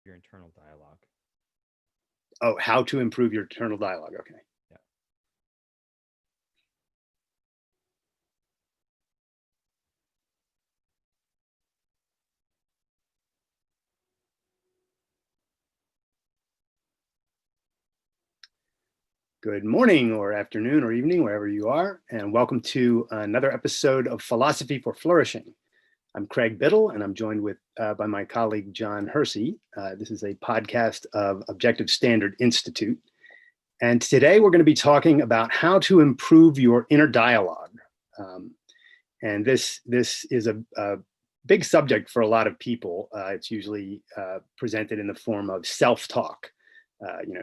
your internal dialogue. Oh, how to improve your internal dialogue. Okay. Yeah. Good morning or afternoon or evening, wherever you are, and welcome to another episode of Philosophy for Flourishing. I'm Craig Biddle, and I'm joined by my colleague, John Hersey. This is a podcast of Objective Standard Institute. And today we're going to be talking about how to improve your inner dialogue. And this is a big subject for a lot of people. It's usually presented in the form of self-talk.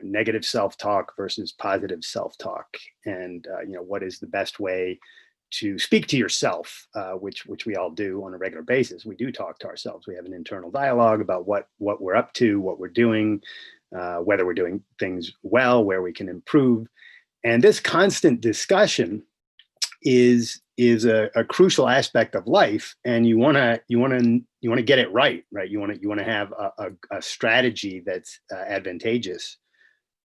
Negative self-talk versus positive self-talk, and what is the best way to speak to yourself, which we all do on a regular basis. We do talk to ourselves. We have an internal dialogue about what we're up to, what we're doing, whether we're doing things well, where we can improve, and this constant discussion is a crucial aspect of life, and you want to get it right. You want to have a strategy that's advantageous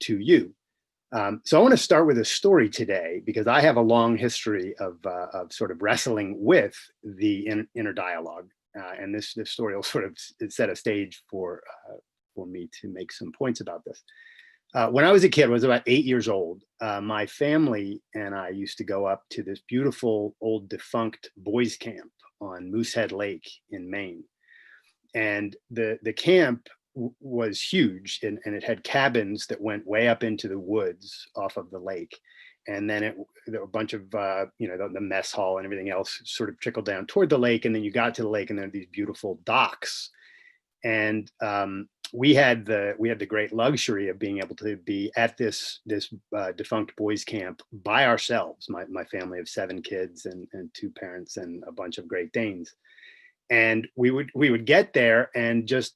to you. So I want to start with a story today, because I have a long history of sort of wrestling with the inner dialogue, and this story will sort of set a stage for me to make some points about this. When I was a kid, I was about 8 years old. My family and I used to go up to this beautiful old defunct boys camp on Moosehead Lake in Maine. And the camp was huge, and it had cabins that went way up into the woods off of the lake. And then there were a bunch of, the mess hall and everything else sort of trickled down toward the lake. And then you got to the lake, and there were these beautiful docks. And we had the great luxury of being able to be at this defunct boys camp by ourselves. My family of 7 kids and 2 parents and a bunch of Great Danes, and we would get there and just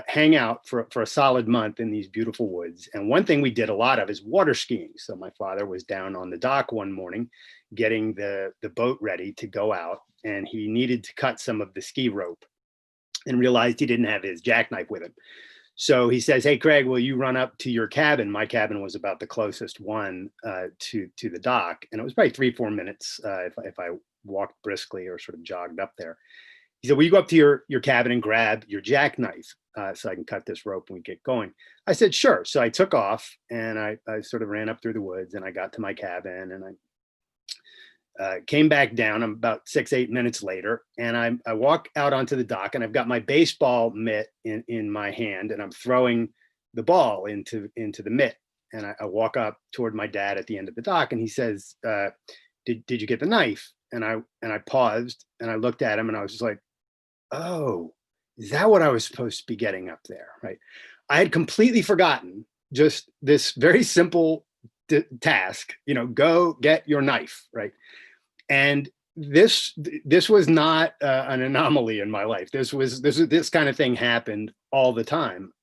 hang out for a solid month in these beautiful woods. And one thing we did a lot of is water skiing. So my father was down on the dock one morning getting the boat ready to go out, and he needed to cut some of the ski rope, and realized he didn't have his jackknife with him. So he says, "Hey, Craig, will you run up to your cabin?" My cabin was about the closest one to the dock. And it was probably 3-4 minutes if I walked briskly or sort of jogged up there. He said, "Will you go up to your cabin and grab your jackknife so I can cut this rope and we get going?" I said, "Sure." So I took off, and I sort of ran up through the woods, and I got to my cabin, and I came back down. I'm about 6-8 minutes later, and I walk out onto the dock, and I've got my baseball mitt in my hand, and I'm throwing the ball into the mitt. And I walk up toward my dad at the end of the dock, and he says, did you get the knife?" And I paused, and I looked at him, and I was just like, "Oh, is that what I was supposed to be getting up there?" Right? I had completely forgotten just this very simple task, go get your knife, right? And this was not an anomaly in my life. This kind of thing happened all the time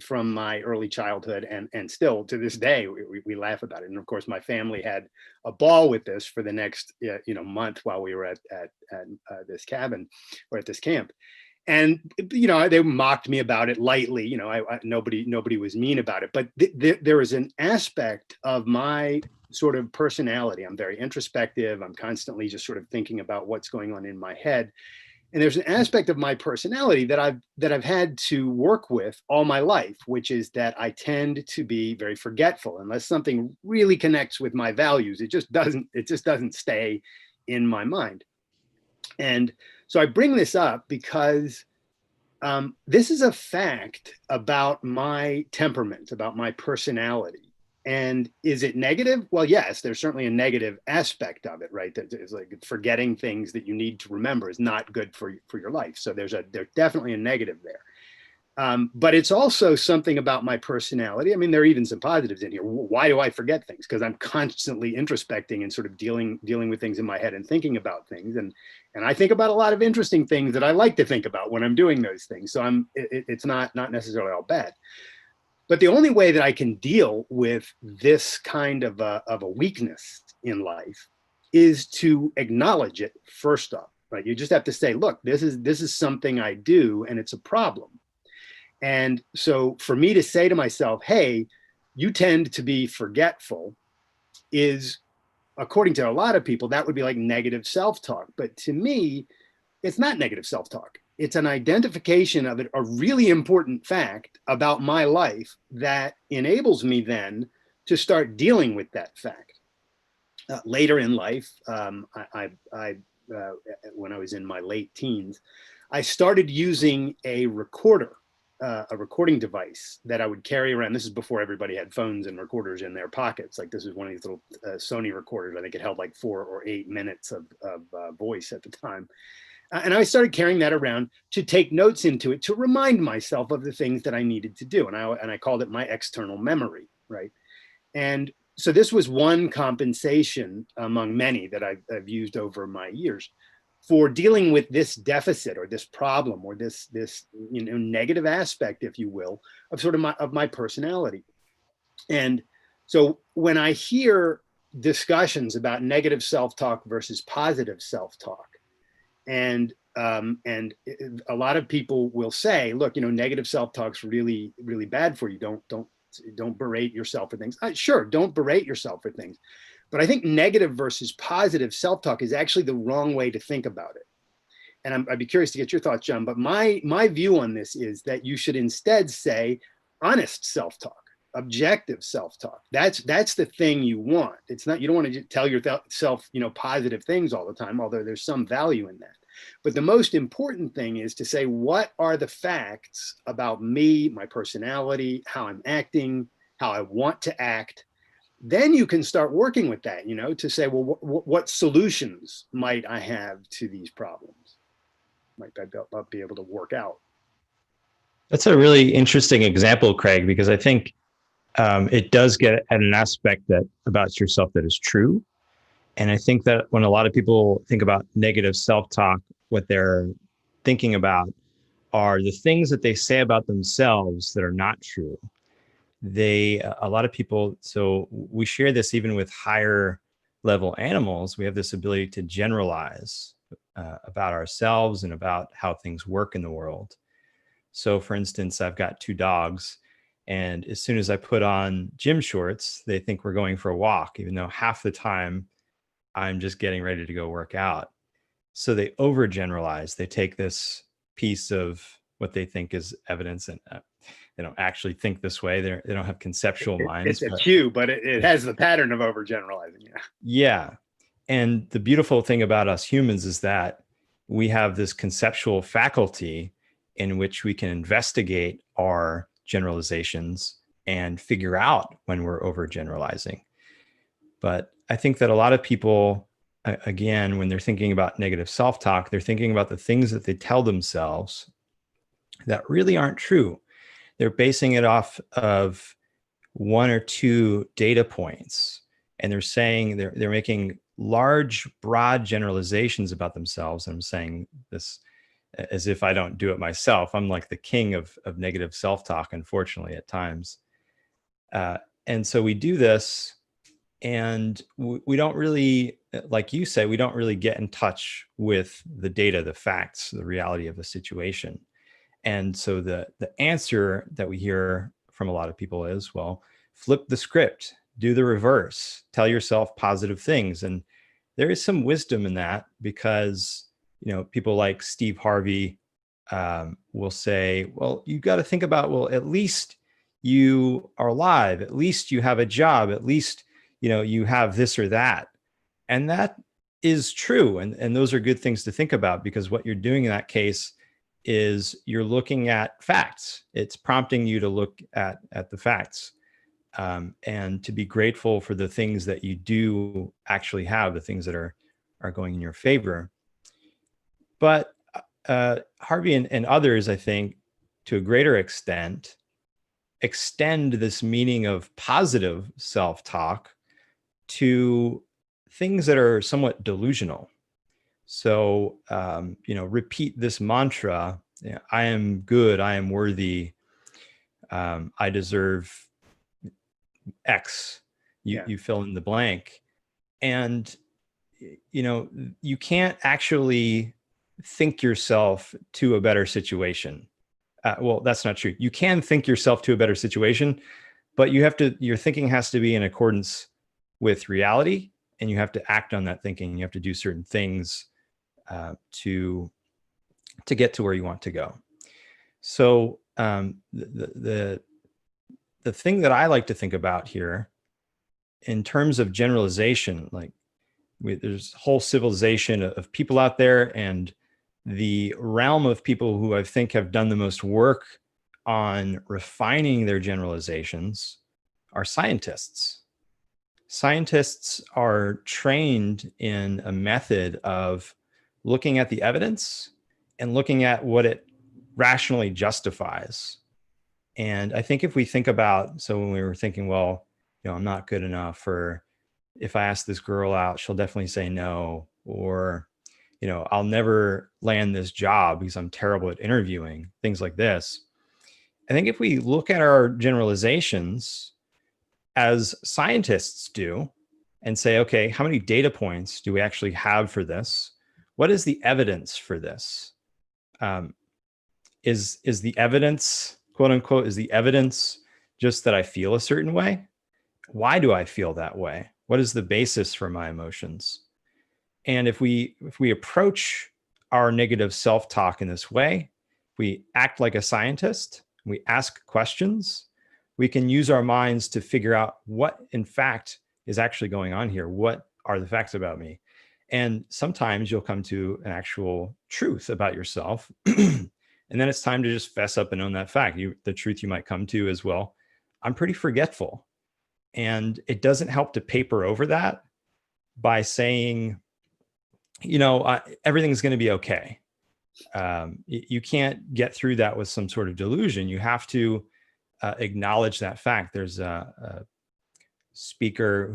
from my early childhood, and still to this day we laugh about it. And of course, my family had a ball with this for the next month while we were at this cabin or at this camp. And they mocked me about it lightly. Nobody was mean about it. But there is an aspect of my sort of personality. I'm very introspective. I'm constantly just sort of thinking about what's going on in my head. And there's an aspect of my personality that I've had to work with all my life, which is that I tend to be very forgetful. Unless something really connects with my values, it just doesn't stay in my mind. And so I bring this up because this is a fact about my temperament, about my personality. And is it negative? Well, yes, there's certainly a negative aspect of it, right? That is like forgetting things that you need to remember is not good for your life. So there's definitely a negative there. But it's also something about my personality. I mean, there are even some positives in here. Why do I forget things? Because I'm constantly introspecting and sort of dealing with things in my head and thinking about things. And I think about a lot of interesting things that I like to think about when I'm doing those things. So it's not necessarily all bad. But the only way that I can deal with this kind of a weakness in life is to acknowledge it first off, right? You just have to say, look, this is something I do, and it's a problem. And so for me to say to myself, hey, you tend to be forgetful, is, according to a lot of people, that would be like negative self-talk. But to me, it's not negative self-talk. It's an identification of a really important fact about my life that enables me then to start dealing with that fact. Later in life, when I was in my late teens, I started using a recording device that I would carry around. This is before everybody had phones and recorders in their pockets. Like, this is one of these little Sony recorders. I think it held like 4 or 8 minutes of voice at the time. And I started carrying that around to take notes into it, to remind myself of the things that I needed to do. And I called it my external memory, right? And so this was one compensation among many that I've used over my years for dealing with this deficit or this problem or this negative aspect, if you will, of sort of my personality. And so when I hear discussions about negative self-talk versus positive self-talk, and a lot of people will say, look, negative self-talk's really, really bad for you. Don't berate yourself for things. Sure, don't berate yourself for things. But I think negative versus positive self-talk is actually the wrong way to think about it. And I'd be curious to get your thoughts, John. But my view on this is that you should instead say honest self-talk, objective self-talk. That's the thing you want. It's not, you don't want to tell yourself, positive things all the time, although there's some value in that. But the most important thing is to say, what are the facts about me, my personality, how I'm acting, how I want to act? Then you can start working with that, to say, well, what solutions might I have to these problems? Might I be able to work out? That's a really interesting example, Craig, because I think it does get at an aspect about yourself that is true. And I think that when a lot of people think about negative self-talk, what they're thinking about are the things that they say about themselves that are not true. A lot of people, so we share this even with higher level animals, we have this ability to generalize about ourselves and about how things work in the world. So for instance, I've got 2 dogs, and as soon as I put on gym shorts, they think we're going for a walk, even though half the time I'm just getting ready to go work out. So they overgeneralize. They take this piece of what they think is evidence, and they don't actually think this way. They don't have conceptual minds. It's a cue, but it has the pattern of overgeneralizing. Yeah. And the beautiful thing about us humans is that we have this conceptual faculty in which we can investigate our generalizations and figure out when we're overgeneralizing. But I think that a lot of people, again, when they're thinking about negative self-talk, they're thinking about the things that they tell themselves that really aren't true. They're basing it off of 1 or 2 data points, and they're saying they're making large, broad generalizations about themselves. And I'm saying this as if I don't do it myself. I'm like the king of negative self-talk, unfortunately, at times. And so we do this, and we don't really, like you say, we don't really get in touch with the data, the facts, the reality of the situation. And so the answer that we hear from a lot of people is, well, flip the script, do the reverse, tell yourself positive things. And there is some wisdom in that, because, people like Steve Harvey will say, well, you got to think about, well, at least you are alive, at least you have a job, at least, you have this or that. And that is true. And those are good things to think about, because what you're doing in that case is you're looking at facts. It's prompting you to look at the facts, and to be grateful for the things that you do actually have, the things that are going in your favor. But Harvey and others, I think, to a greater extent, extend this meaning of positive self-talk to things that are somewhat delusional. So, repeat this mantra: I am good, I am worthy, I deserve X. You fill in the blank. And, you can't actually think yourself to a better situation. well, that's not true. You can think yourself to a better situation, but your thinking has to be in accordance with reality, and you have to act on that thinking. You have to do certain things to get to where you want to go. So the thing that I like to think about here in terms of generalization, like there's a whole civilization of people out there, and the realm of people who I think have done the most work on refining their generalizations are scientists. Scientists are trained in a method of looking at the evidence and looking at what it rationally justifies. And I think if we think about, so when we were thinking, well, I'm not good enough, or if I ask this girl out, she'll definitely say no, or, I'll never land this job because I'm terrible at interviewing, things like this. I think if we look at our generalizations as scientists do and say, okay, how many data points do we actually have for this? What is the evidence for this? Is the evidence, quote unquote, is the evidence just that I feel a certain way? Why do I feel that way? What is the basis for my emotions? And if we approach our negative self-talk in this way, we act like a scientist, we ask questions, we can use our minds to figure out what in fact is actually going on here. What are the facts about me? And sometimes you'll come to an actual truth about yourself. And then it's time to just fess up and own that fact. The truth you might come to is, well, I'm pretty forgetful. And it doesn't help to paper over that by saying, everything's going to be okay. You can't get through that with some sort of delusion. You have to acknowledge that fact. There's a speaker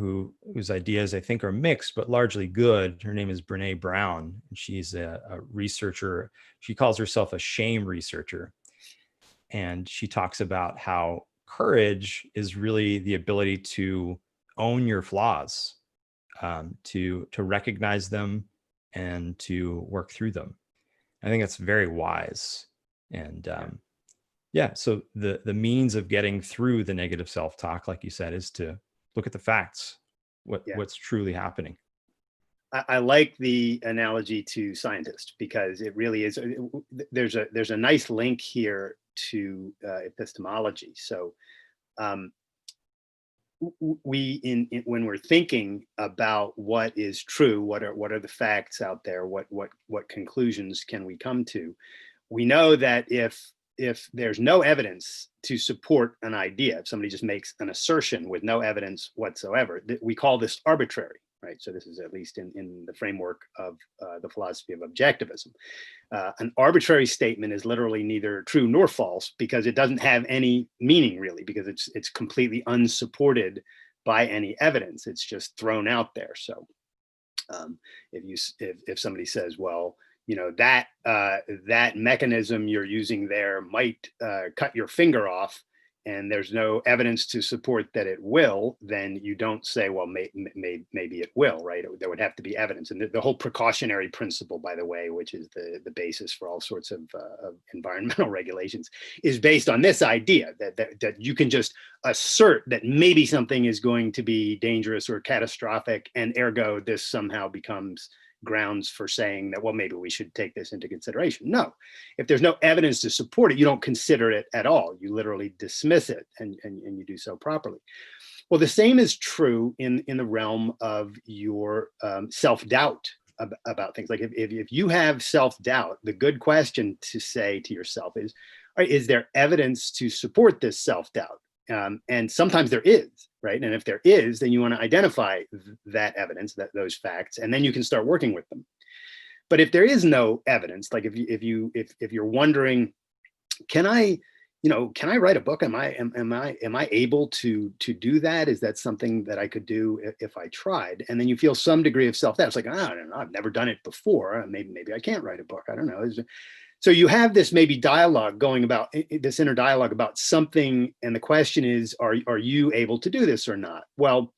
whose ideas I think are mixed, but largely good. Her name is Brene Brown. And she's a researcher. She calls herself a shame researcher. And she talks about how courage is really the ability to own your flaws, to recognize them and to work through them. I think that's very wise. And so the means of getting through the negative self-talk, like you said, is to look at the facts, what's truly happening. I like the analogy to scientist, because it really is. There's a nice link here to epistemology. So when we're thinking about what is true, what are the facts out there, what conclusions can we come to, we know that if there's no evidence to support an idea, if somebody just makes an assertion with no evidence whatsoever, we call this arbitrary, right? So this is at least in the framework of the philosophy of objectivism. An arbitrary statement is literally neither true nor false, because it doesn't have any meaning really, because it's completely unsupported by any evidence. It's just thrown out there. So if somebody says, well, that mechanism you're using there might cut your finger off, and there's no evidence to support that it will, then you don't say, well, maybe it will, right? There would have to be evidence. And the whole precautionary principle, by the way, which is the basis for all sorts of environmental regulations, is based on this idea that you can just assert that maybe something is going to be dangerous or catastrophic, and ergo this somehow becomes grounds for saying that, well, maybe we should take this into consideration. No, if there's no evidence to support it, you don't consider it at all. You literally dismiss it, and you do so properly. Well, the same is true in the realm of your self-doubt about things. Like if you have self-doubt, the good question to say to yourself is there evidence to support this self-doubt? And sometimes there is, right? And if there is, then you want to identify that evidence, those facts, and then you can start working with them. But if there is no evidence, like if you're wondering, can I write a book? Am I able to do that? Is that something that I could do if I tried? And then you feel some degree of self-doubt. It's like, I don't know, I've never done it before. Maybe I can't write a book. I don't know. So you have this maybe dialogue going about, this inner dialogue about something, and the question is, are you able to do this or not? Well,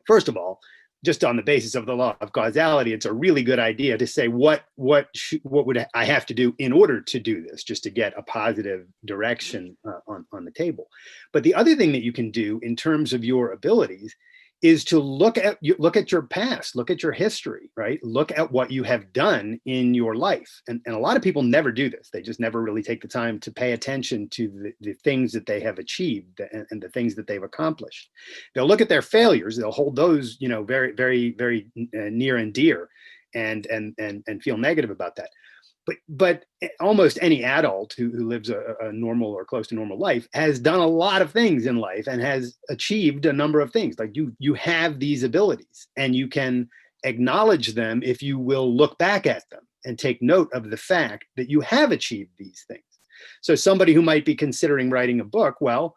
first of all, just on the basis of the law of causality, it's a really good idea to say what would I have to do in order to do this, just to get a positive direction on the table. But the other thing that you can do in terms of your abilities is to look at your past, look at your history, right? Look at what you have done in your life. And a lot of people never do this. They just never really take the time to pay attention to the things that they have achieved and the things that they've accomplished. They'll look at their failures. They'll hold those, very, very, very near and dear and feel negative about that. But almost any adult who lives a normal or close to normal life has done a lot of things in life and has achieved a number of things. Like you have these abilities, and you can acknowledge them if you will look back at them and take note of the fact that you have achieved these things. So somebody who might be considering writing a book, well,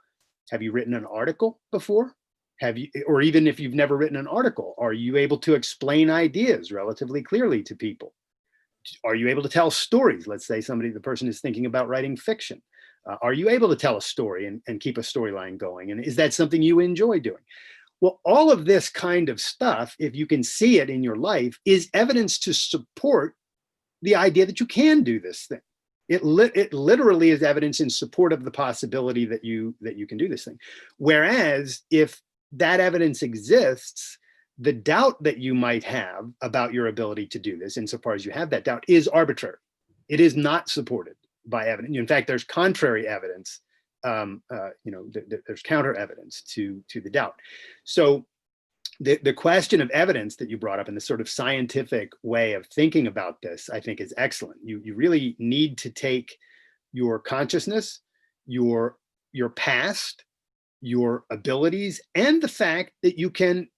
have you written an article before? Have you, or even if you've never written an article, are you able to explain ideas relatively clearly to people? Are you able to tell stories? Let's say the person is thinking about writing fiction. Are you able to tell a story and keep a storyline going? And is that something you enjoy doing? Well, all of this kind of stuff, if you can see it in your life, is evidence to support the idea that you can do this thing. It literally is evidence in support of the possibility that you can do this thing. Whereas if that evidence exists, the doubt that you might have about your ability to do this, insofar as you have that doubt, is arbitrary. It is not supported by evidence. In fact, there's contrary evidence. There's counter evidence to the doubt. So the question of evidence that you brought up and the sort of scientific way of thinking about this, I think, is excellent. You really need to take your consciousness, your past, your abilities, and the fact that you can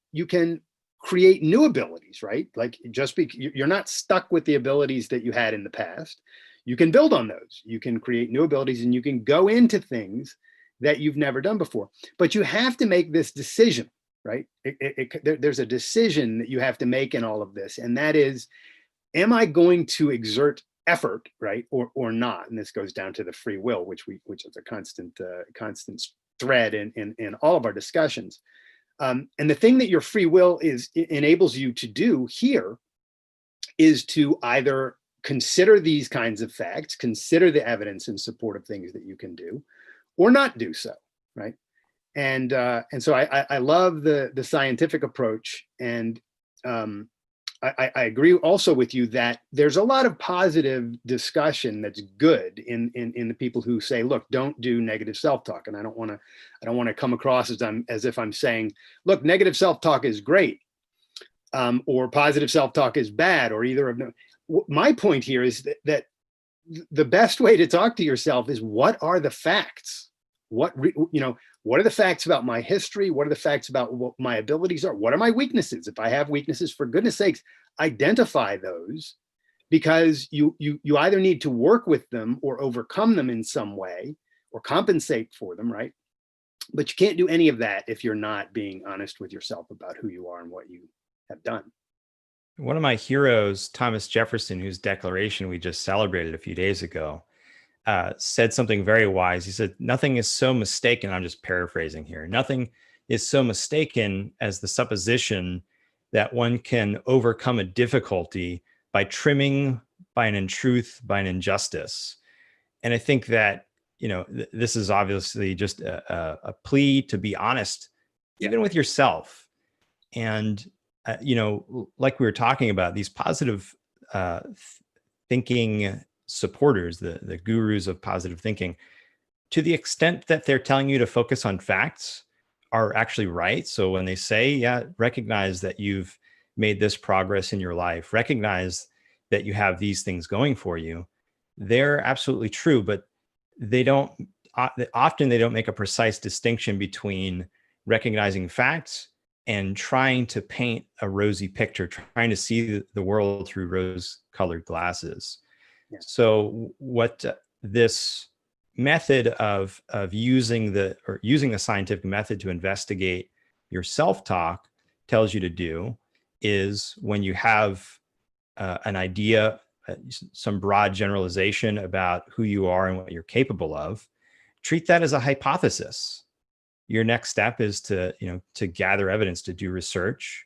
create new abilities, right? Like you're not stuck with the abilities that you had in the past. You can build on those. You can create new abilities, and you can go into things that you've never done before. But you have to make this decision, right? There's a decision that you have to make in all of this, and that is, am I going to exert effort, right, or not? And this goes down to the free will, which is a constant thread in all of our discussions. And the thing that your free will enables you to do here is to either consider these kinds of facts, consider the evidence in support of things that you can do, or not do so, right? And so I love the scientific approach, and I agree also with you that there's a lot of positive discussion that's good in the people who say, look, don't do negative self-talk. And I don't want to come across as if I'm saying, look, negative self-talk is great, or positive self-talk is bad, or either of them. My point here is that the best way to talk to yourself is, what are the facts? What are the facts about my history? What are the facts about what my abilities are? What are my weaknesses? If I have weaknesses, for goodness sakes, identify those, because you either need to work with them or overcome them in some way or compensate for them, right? But you can't do any of that if you're not being honest with yourself about who you are and what you have done. One of my heroes, Thomas Jefferson, whose declaration we just celebrated a few days ago, said something very wise. He said, nothing is so mistaken, I'm just paraphrasing here, nothing is so mistaken as the supposition that one can overcome a difficulty by trimming, by an untruth, by an injustice. And I think that, this is obviously just a plea to be honest, even with yourself. And, like we were talking about, these positive thinking supporters, the gurus of positive thinking, to the extent that they're telling you to focus on facts, are actually right. So when they say, yeah, recognize that you've made this progress in your life, recognize that you have these things going for you, they're absolutely true. But often they don't make a precise distinction between recognizing facts and trying to paint a rosy picture, trying to see the world through rose-colored glasses. Yeah. So what this method of using the scientific method to investigate your self-talk tells you to do is, when you have an idea, some broad generalization about who you are and what you're capable of, treat that as a hypothesis. Your next step is to gather evidence, to do research,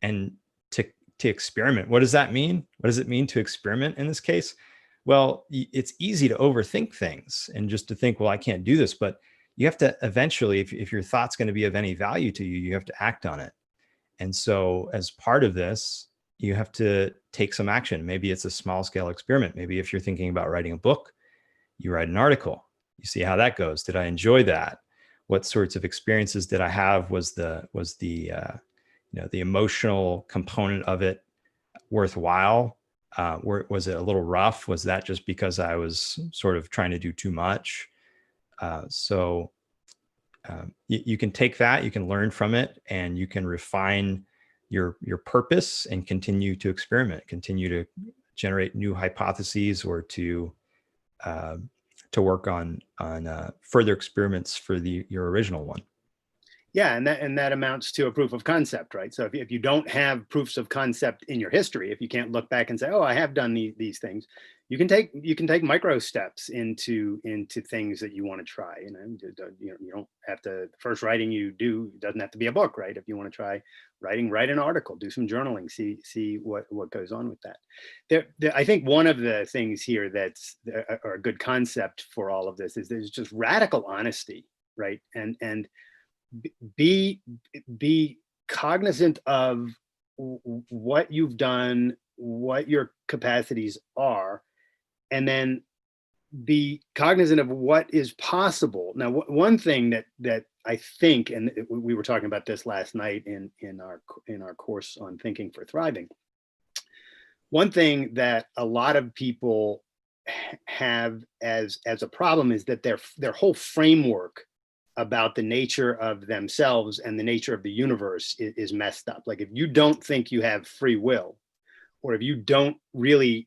and to experiment. What does that mean? What does it mean to experiment in this case? Well, it's easy to overthink things and just to think, well, I can't do this, but you have to eventually, if your thought's going to be of any value to you, you have to act on it. And so as part of this, you have to take some action. Maybe it's a small scale experiment. Maybe if you're thinking about writing a book, you write an article, you see how that goes. Did I enjoy that? What sorts of experiences did I have? Was the the emotional component of it worthwhile? Was it a little rough? Was that just because I was sort of trying to do too much? You can take that, you can learn from it, and you can refine your purpose and continue to experiment, continue to generate new hypotheses, or to work on further experiments for your original one. Yeah, and that amounts to a proof of concept, right? So if you don't have proofs of concept in your history, if you can't look back and say, oh, I have done these things, you can take micro steps into things that you want to try. You don't have to, the first writing you do doesn't have to be a book, right? If you want to try writing, write an article, do some journaling, see what goes on with that. I think one of the things here that's a good concept for all of this is there's just radical honesty, right? And be cognizant of what you've done, what your capacities are, and then be cognizant of what is possible. Now, one thing that I think, and we were talking about this last night in our course on Thinking for Thriving, one thing that a lot of people have as a problem is that their whole framework about the nature of themselves and the nature of the universe is messed up. Like if you don't think you have free will, or if you don't really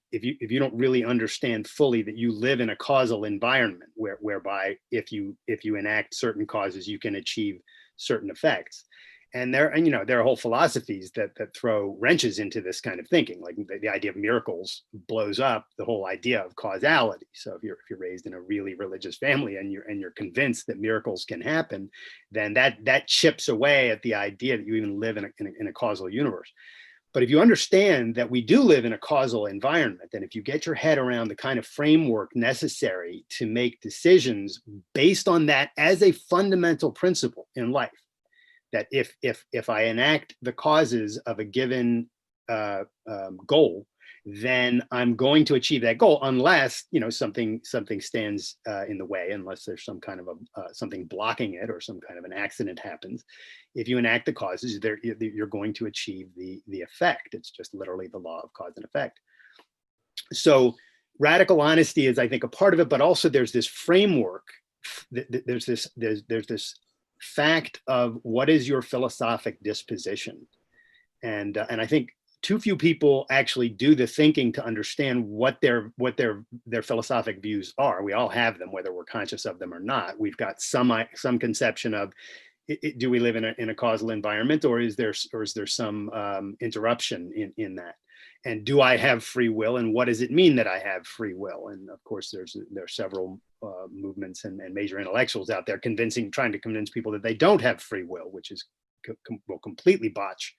understand fully that you live in a causal environment whereby if you enact certain causes, you can achieve certain effects. And there are whole philosophies that throw wrenches into this kind of thinking. Like the idea of miracles blows up the whole idea of causality. So if you're raised in a really religious family and you're convinced that miracles can happen, then that chips away at the idea that you even live in a causal universe. But if you understand that we do live in a causal environment, then if you get your head around the kind of framework necessary to make decisions based on that as a fundamental principle in life, that if I enact the causes of a given goal, then I'm going to achieve that goal, unless something stands in the way, unless there's some kind of something blocking it or some kind of an accident happens. If you enact the causes, you're going to achieve the effect. It's just literally the law of cause and effect. So radical honesty is, I think, a part of it, but also there's this framework. There's this fact of what is your philosophic disposition, and I think too few people actually do the thinking to understand what their philosophic views are. We all have them, whether we're conscious of them or not. We've got some conception of do we live in a causal environment, or is there some interruption in that? And do I have free will, and what does it mean that I have free will? And of course, there are several movements and major intellectuals out there trying to convince people that they don't have free will, which will completely botch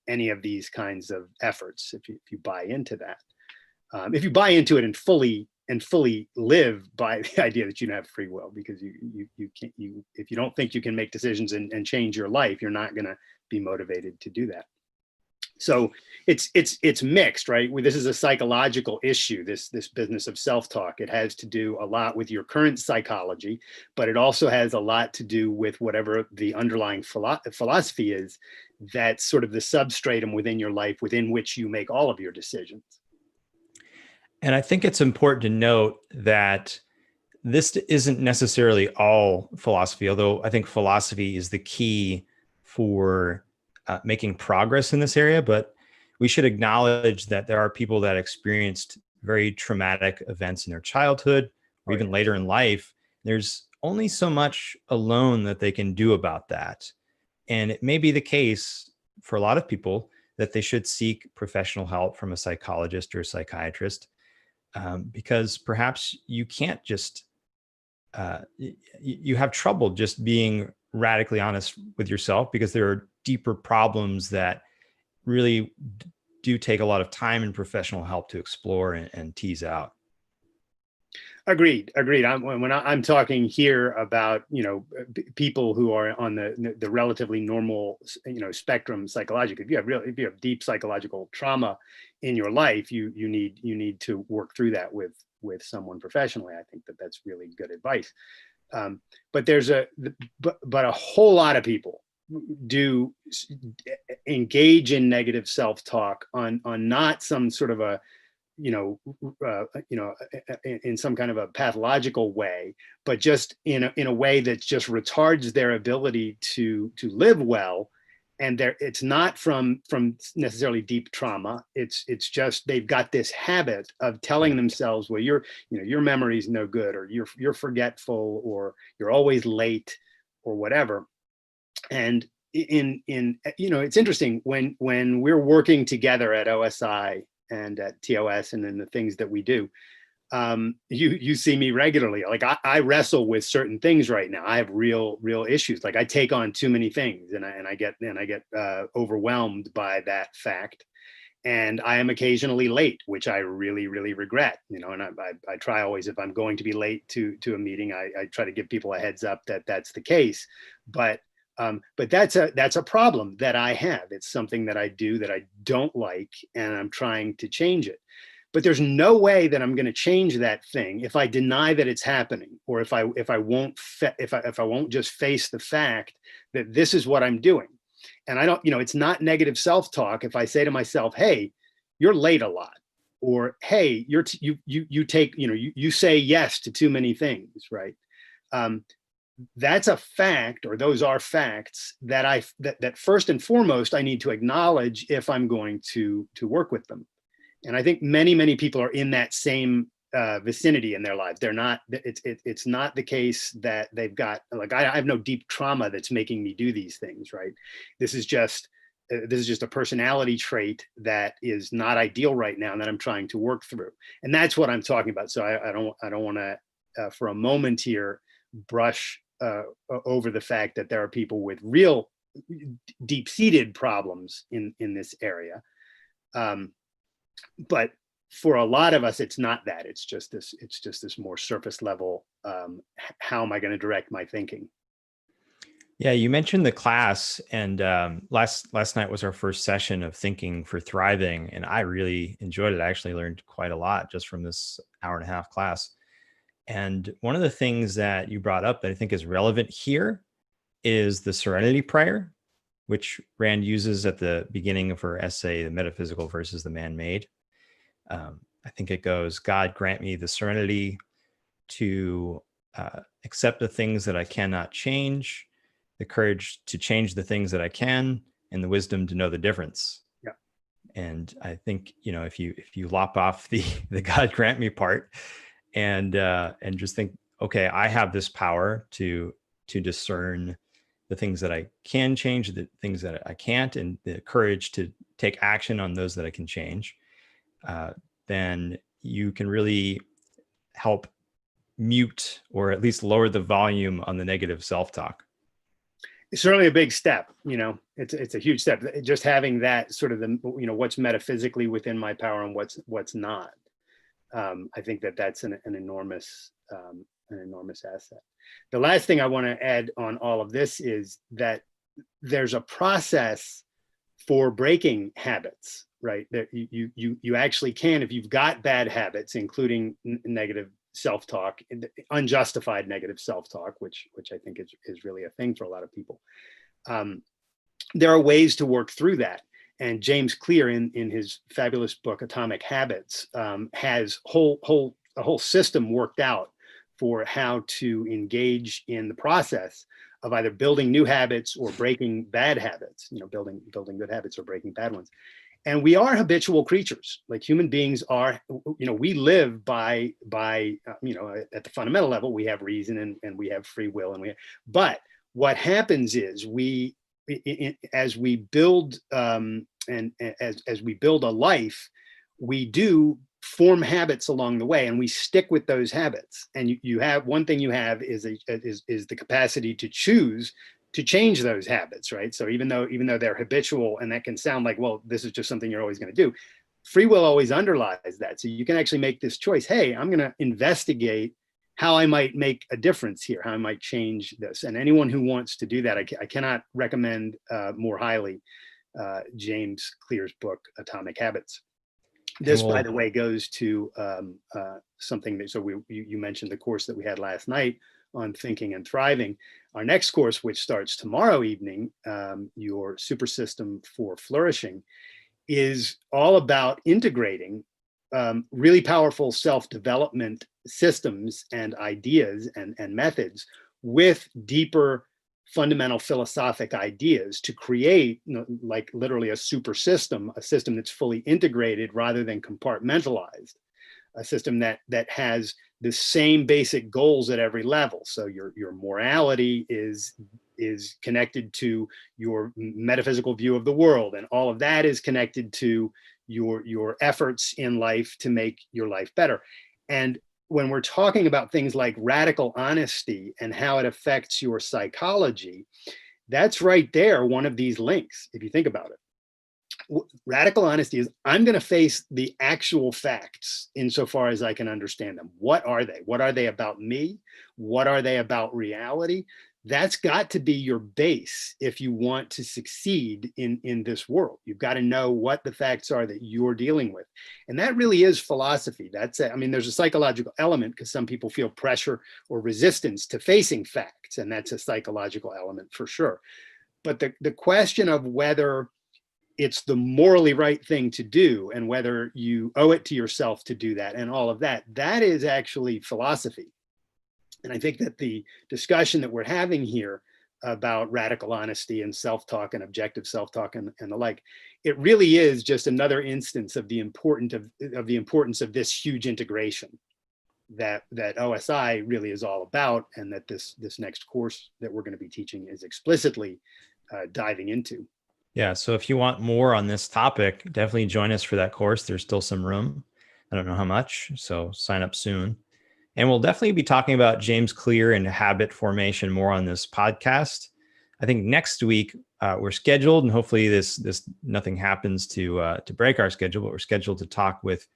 any of these kinds of efforts if you buy into that. If you buy into it and fully live by the idea that you don't have free will, because if you don't think you can make decisions and change your life, you're not going to be motivated to do that. So it's mixed, right? This is a psychological issue, this business of self-talk. It has to do a lot with your current psychology, but it also has a lot to do with whatever the underlying philosophy is, that's sort of the substratum within your life within which you make all of your decisions. And I think it's important to note that this isn't necessarily all philosophy, although I think philosophy is the key for making progress in this area. But we should acknowledge that there are people that experienced very traumatic events in their childhood or even later in life. There's only so much alone that they can do about that. And it may be the case for a lot of people that they should seek professional help from a psychologist or a psychiatrist, because perhaps you can't just, you have trouble just being radically honest with yourself, because there are deeper problems that really do take a lot of time and professional help to explore and tease out. Agreed. When I'm talking here about, people who are on the relatively normal, spectrum psychologically. If you have deep psychological trauma in your life, you need to work through that with someone professionally. I think that's really good advice. But a whole lot of people do engage in negative self-talk on not some sort of a in some kind of a pathological way, but just in a way that just retards their ability to live well. And it's not from necessarily deep trauma. It's just they've got this habit of telling themselves, well, your memory's no good, or you're forgetful, or you're always late, or whatever. And it's interesting when we're working together at OSI and at TOS and in the things that we do, you see me regularly. Like I wrestle with certain things right now. I have real issues. Like I take on too many things, and I get overwhelmed by that fact. And I am occasionally late, which I really regret. And I try always, if I'm going to be late to a meeting, I try to give people a heads up that that's the case. But that's a problem that I have. It's something that I do that I don't like, and I'm trying to change it. But there's no way that I'm going to change that thing if I deny that it's happening, or if I won't just face the fact that this is what I'm doing. And I don't, it's not negative self-talk if I say to myself, hey, you're late a lot, or hey, you say yes to too many things, right? That's a fact, or those are facts that that first and foremost I need to acknowledge if I'm going to work with them. And I think many people are in that same vicinity in their lives. They're not. It's not the case that they've got, like, I have no deep trauma that's making me do these things, right? This is just a personality trait that is not ideal right now, and that I'm trying to work through. And that's what I'm talking about. So I don't want to for a moment here brush over the fact that there are people with real deep-seated problems in this area. But for a lot of us, it's not that. It's just this more surface level. How am I going to direct my thinking? Yeah, you mentioned the class, and last night was our first session of Thinking for Thriving, and I really enjoyed it. I actually learned quite a lot just from this hour-and-a-half class. And one of the things that you brought up that I think is relevant here is the Serenity Prior, which Rand uses at the beginning of her essay, The Metaphysical versus the Man-Made. I think it goes, God grant me the serenity to accept the things that I cannot change, the courage to change the things that I can, and the wisdom to know the difference. Yeah. And I think, if you lop off the God grant me part, and just think, okay, I have this power to discern the things that I can change, the things that I can't, and the courage to take action on those that I can change, then you can really help mute, or at least lower the volume on the negative self-talk. It's certainly a big step. It's a huge step. Just having that sort of what's metaphysically within my power and what's not. I think that's an enormous asset. The last thing I want to add on all of this is that there's a process for breaking habits, right? That you actually can, if you've got bad habits, including negative self-talk, unjustified negative self-talk, which I think is really a thing for a lot of people. There are ways to work through that. And James Clear, in his fabulous book Atomic Habits, has a whole system worked out for how to engage in the process of either building new habits or breaking bad habits. Building good habits or breaking bad ones. And we are habitual creatures. Like human beings are. We live by at the fundamental level, we have reason and we have free will, but what happens is as we build as we build a life, we do form habits along the way, and we stick with those habits. And you have one thing you have is the capacity to choose to change those habits, right? So even though they're habitual, and that can sound like, well, this is just something you're always going to do, free will always underlies that. So you can actually make this choice. Hey, I'm going to investigate how I might make a difference here, how I might change this. And anyone who wants to do that, I cannot recommend more highly James Clear's book, Atomic Habits. This, by the way, goes to something that, so you mentioned the course that we had last night on thinking and thriving. Our next course, which starts tomorrow evening, your super system for flourishing, is all about integrating really powerful self-development systems and ideas and methods with deeper fundamental philosophic ideas to create, like literally a super system, a system that's fully integrated rather than compartmentalized, a system that has the same basic goals at every level. So your morality is connected to your metaphysical view of the world, and all of that is connected to your efforts in life to make your life better. And when we're talking about things like radical honesty and how it affects your psychology, that's right there, one of these links, if you think about it. Radical honesty is, I'm going to face the actual facts insofar as I can understand them. What are they? What are they about me? What are they about reality? That's got to be your base if you want to succeed in this world. You've got to know what the facts are that you're dealing with. And that really is philosophy. That's it. I mean, there's a psychological element because some people feel pressure or resistance to facing facts, and that's a psychological element for sure. But the question of whether it's the morally right thing to do and whether you owe it to yourself to do that and all of that, that is actually philosophy. And I think that the discussion that we're having here about radical honesty and self-talk and objective self-talk and the like, it really is just another instance of the importance of this huge integration that OSI really is all about, and that this next course that we're going to be teaching is explicitly diving into. Yeah, so if you want more on this topic, definitely join us for that course. There's still some room. I don't know how much, so sign up soon. And we'll definitely be talking about James Clear and habit formation more on this podcast. I think next week we're scheduled, and hopefully this nothing happens to break our schedule, but we're scheduled to talk with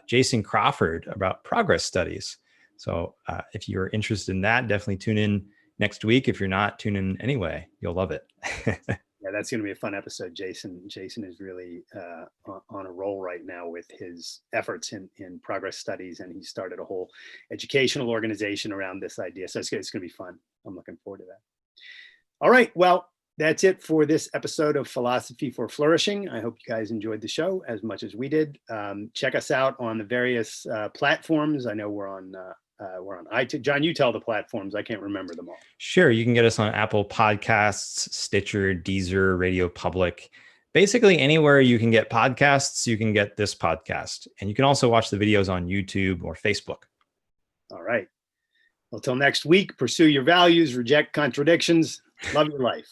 Jason Crawford about progress studies. So if you're interested in that, definitely tune in next week. If you're not, tune in anyway. You'll love it. Yeah, that's going to be a fun episode. Jason is really on a roll right now with his efforts in progress studies, and he started a whole educational organization around this idea. So it's going to be fun. I'm looking forward to that. All right, well, that's it for this episode of Philosophy for Flourishing. I hope you guys enjoyed the show as much as we did. Check us out on the various platforms. I know we're on iTunes. John, you tell the platforms. I can't remember them all. Sure. You can get us on Apple Podcasts, Stitcher, Deezer, Radio Public. Basically anywhere you can get podcasts, you can get this podcast. And you can also watch the videos on YouTube or Facebook. All right. Well, till next week, pursue your values, reject contradictions, love your life.